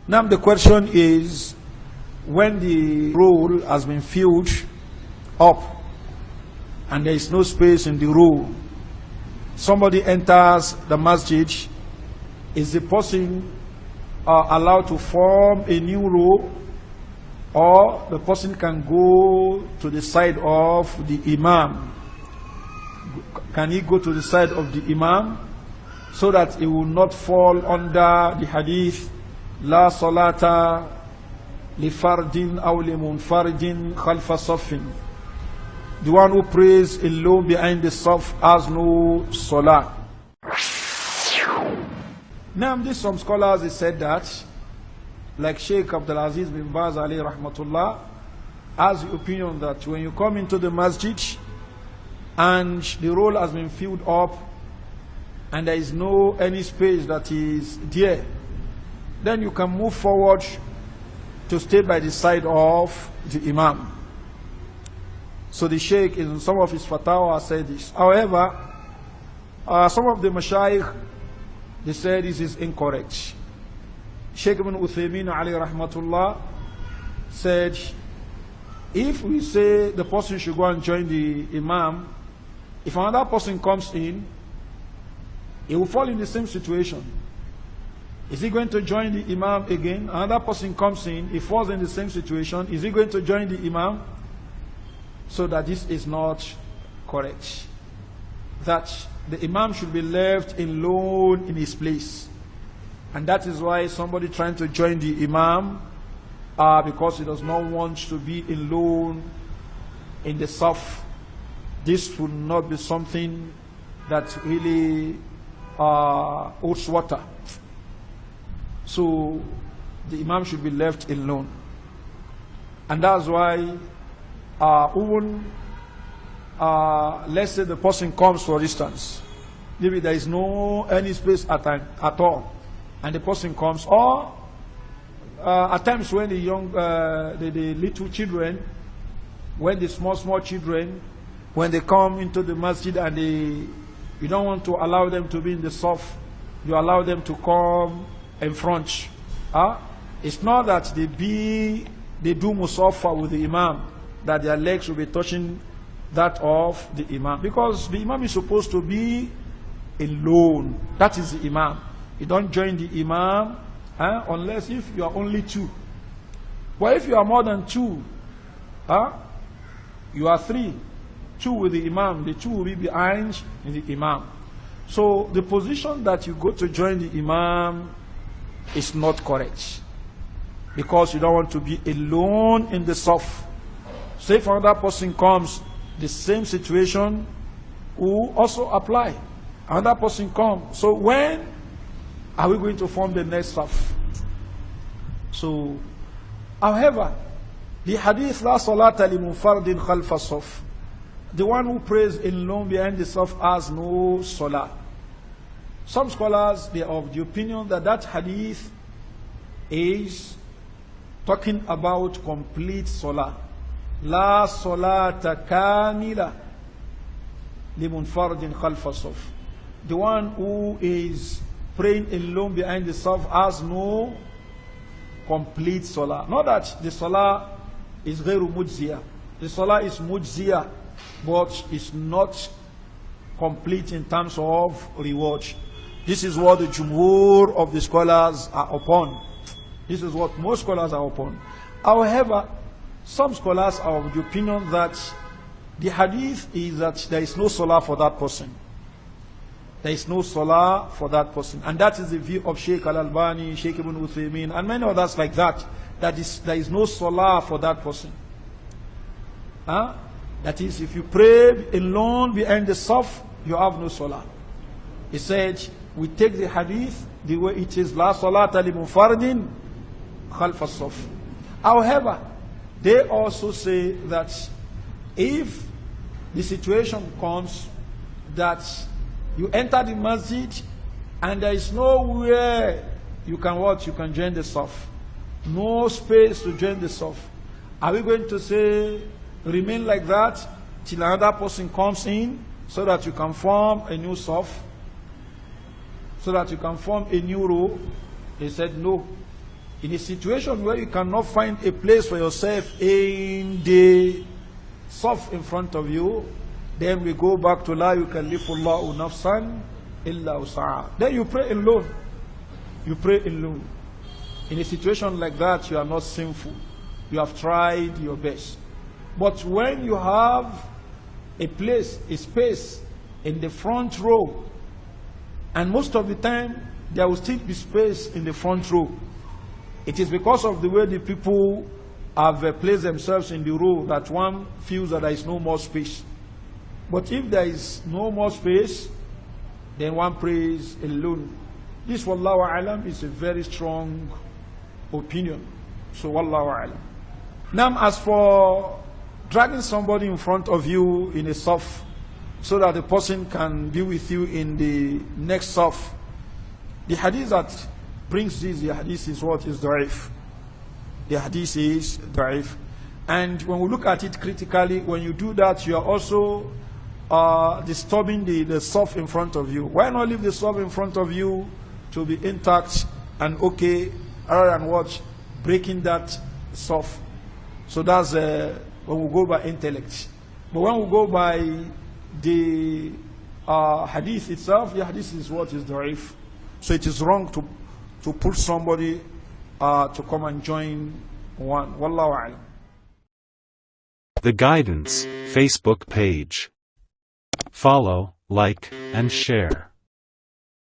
Now the question is, when the row has been filled up and there is no space in the row, somebody enters the masjid, is the person allowed to form a new row, or the person can go to the side of the imam? Can he go to the side of the imam so that he will not fall under the hadith La salata li fardin aw li munfaridin khalfa saffin? The one who prays alone behind the saf has no salah. Now, there's some scholars they said that, like Sheikh Abdulaziz bin Baz alayhi rahmatullah, has the opinion that when you come into the masjid and the roll has been filled up and there is no any space that is there, then you can move forward to stay by the side of the imam. So the Sheikh in some of his fatwa said this. However, some of the mashayikh, they said this is incorrect. Sheikh ibn Uthaymeen alayhi rahmatullah said, if we say the person should go and join the imam, if another person comes in, he will fall in the same situation. Is he going to join the imam again? Another person comes in, he falls in the same situation. Is he going to join the imam? So that this is not correct. That the imam should be left alone in his place. And that is why somebody trying to join the imam, because he does not want to be alone in the saf, this will not be something that really holds water. So the imam should be left alone. And that's why even let's say the person comes, for instance, maybe there is no any space at all, and the person comes, or at times when the young, the little children, when the small children, when they come into the masjid and you don't want to allow them to be in the saf, you allow them to come in front. It's not that they do musafa with the imam, that their legs will be touching that of the imam, because the imam is supposed to be alone. That is the imam. You don't join the imam unless if you are only two. But if you are more than two, you are three. Two with the imam, the two will be behind the imam. So the position that you go to join the imam is not correct, because you don't want to be alone in the saf. So if another person comes, the same situation will also apply. Another person comes. So when are we going to form the next saf? So, however, the hadith La salata li munfaridin khalfa saf, the one who prays alone behind the saf has no salah. Some scholars, they are of the opinion that that hadith is talking about complete salah. La salata kamila li munfaridin khalfa saf. The one who is praying alone behind the saf has no complete salah. Not that the salah is ghairu mujziyah. The salah is mujziyah, but it's not complete in terms of reward. This is what the Jum'Ah of the scholars are upon. This is what most scholars are upon. However, some scholars are of the opinion that the hadith is that there is no salah for that person. There is no salah for that person. And that is the view of Sheikh Al-Albani, Sheikh Ibn Uthaymeen, and many others like that. That is, there is no salah for that person. That is, if you pray alone behind the saf, you have no salah. He said, we take the hadith the way it is, La salata li munfaridin khalfa saf. However, they also say that if the situation comes that you enter the masjid and there is nowhere you can watch, you can join the saf, no space to join the saf, are we going to say remain like that till another person comes in so that you can form a new saf, so that you can form a new row? They said no. In a situation where you cannot find a place for yourself in the saf in front of you, then we go back to La yukallifullahu nafsan illa wus'aha. Then you pray alone. You pray alone. In a situation like that, you are not sinful. You have tried your best. But when you have a place, a space in the front row, and most of the time there will still be space in the front row, it is because of the way the people have placed themselves in the row that one feels that there is no more space. But if there is no more space, then one prays alone. This, wallahu alam, is a very strong opinion. So, wallahu alam. Now, as for dragging somebody in front of you in a saf so that the person can be with you in the next saf, the hadith that brings this, the hadith is what is da'if. The hadith is da'if. And when we look at it critically, when you do that, you are also disturbing the saf in front of you. Why not leave the saf in front of you to be intact and okay, rather than what? Breaking that saf. So that's when we go by intellect. But when we go by the hadith itself, the hadith is what is da'if. So it is wrong to push somebody to come and join one. Wallahu a'lam. The Guidance Facebook page. Follow, like, and share.